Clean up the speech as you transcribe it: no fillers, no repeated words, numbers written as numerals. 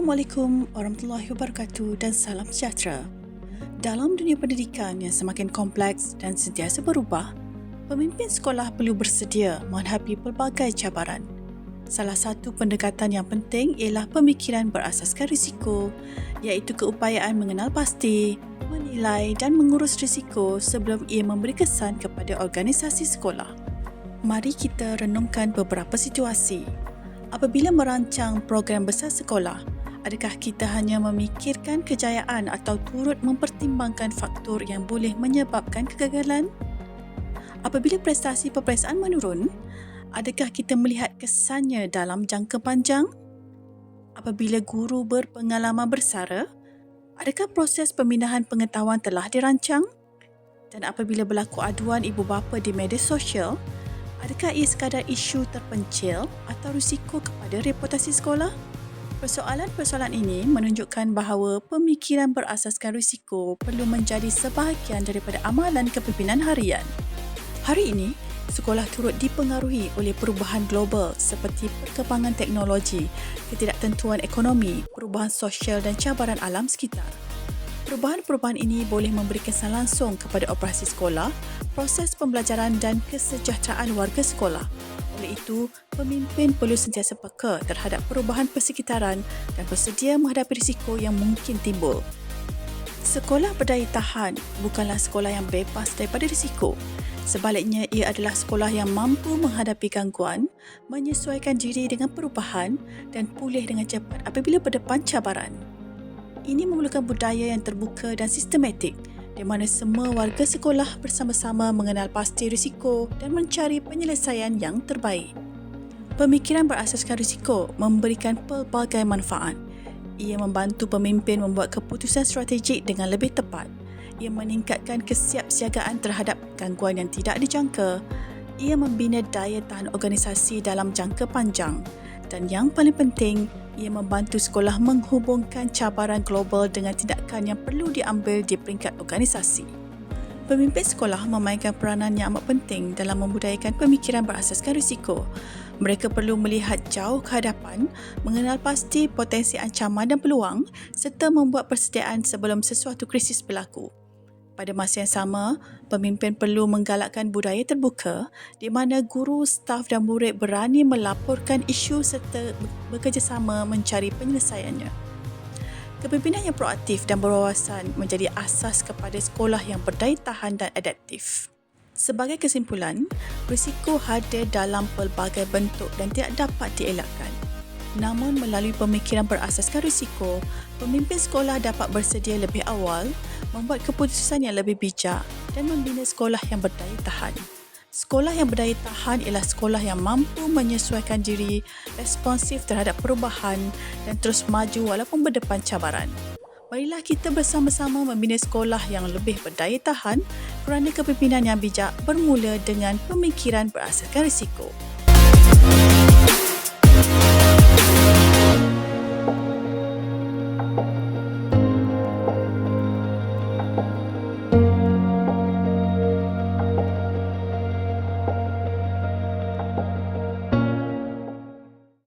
Assalamualaikum warahmatullahi wabarakatuh dan salam sejahtera. Dalam dunia pendidikan yang semakin kompleks dan sentiasa berubah, pemimpin sekolah perlu bersedia menghadapi pelbagai cabaran. Salah satu pendekatan yang penting ialah pemikiran berasaskan risiko, iaitu keupayaan mengenal pasti, menilai dan mengurus risiko sebelum ia memberi kesan kepada organisasi sekolah. Mari kita renungkan beberapa situasi. Apabila merancang program besar sekolah, adakah kita hanya memikirkan kejayaan atau turut mempertimbangkan faktor yang boleh menyebabkan kegagalan? Apabila prestasi peperiksaan menurun, adakah kita melihat kesannya dalam jangka panjang? Apabila guru berpengalaman bersara, adakah proses pemindahan pengetahuan telah dirancang? Dan apabila berlaku aduan ibu bapa di media sosial, adakah ia sekadar isu terpencil atau risiko kepada reputasi sekolah? Persoalan-persoalan ini menunjukkan bahawa pemikiran berasaskan risiko perlu menjadi sebahagian daripada amalan kepimpinan harian. Hari ini, sekolah turut dipengaruhi oleh perubahan global seperti perkembangan teknologi, ketidaktentuan ekonomi, perubahan sosial dan cabaran alam sekitar. Perubahan-perubahan ini boleh memberi kesan langsung kepada operasi sekolah, proses pembelajaran dan kesejahteraan warga sekolah. Oleh itu, pemimpin perlu sentiasa peka terhadap perubahan persekitaran dan bersedia menghadapi risiko yang mungkin timbul. Sekolah berdaya tahan bukanlah sekolah yang bebas daripada risiko. Sebaliknya, ia adalah sekolah yang mampu menghadapi gangguan, menyesuaikan diri dengan perubahan dan pulih dengan cepat apabila berdepan cabaran. Ini memerlukan budaya yang terbuka dan sistematik di mana semua warga sekolah bersama-sama mengenal pasti risiko dan mencari penyelesaian yang terbaik. Pemikiran berasaskan risiko memberikan pelbagai manfaat. Ia membantu pemimpin membuat keputusan strategik dengan lebih tepat. Ia meningkatkan kesiapsiagaan terhadap gangguan yang tidak dijangka. Ia membina daya tahan organisasi dalam jangka panjang. Dan yang paling penting, ia membantu sekolah menghubungkan cabaran global dengan tindakan yang perlu diambil di peringkat organisasi. Pemimpin sekolah memainkan peranan yang amat penting dalam membudayakan pemikiran berasaskan risiko. Mereka perlu melihat jauh ke hadapan, mengenal pasti potensi ancaman dan peluang serta membuat persediaan sebelum sesuatu krisis berlaku. Pada masa yang sama, pemimpin perlu menggalakkan budaya terbuka di mana guru, staf dan murid berani melaporkan isu serta bekerjasama mencari penyelesaiannya. Kepimpinan yang proaktif dan berwawasan menjadi asas kepada sekolah yang berdaya tahan dan adaptif. Sebagai kesimpulan, risiko hadir dalam pelbagai bentuk dan tidak dapat dielakkan. Namun melalui pemikiran berasaskan risiko, pemimpin sekolah dapat bersedia lebih awal, membuat keputusan yang lebih bijak dan membina sekolah yang berdaya tahan. Sekolah yang berdaya tahan ialah sekolah yang mampu menyesuaikan diri, responsif terhadap perubahan dan terus maju walaupun berdepan cabaran. Marilah kita bersama-sama membina sekolah yang lebih berdaya tahan kerana kepimpinan yang bijak bermula dengan pemikiran berasaskan risiko.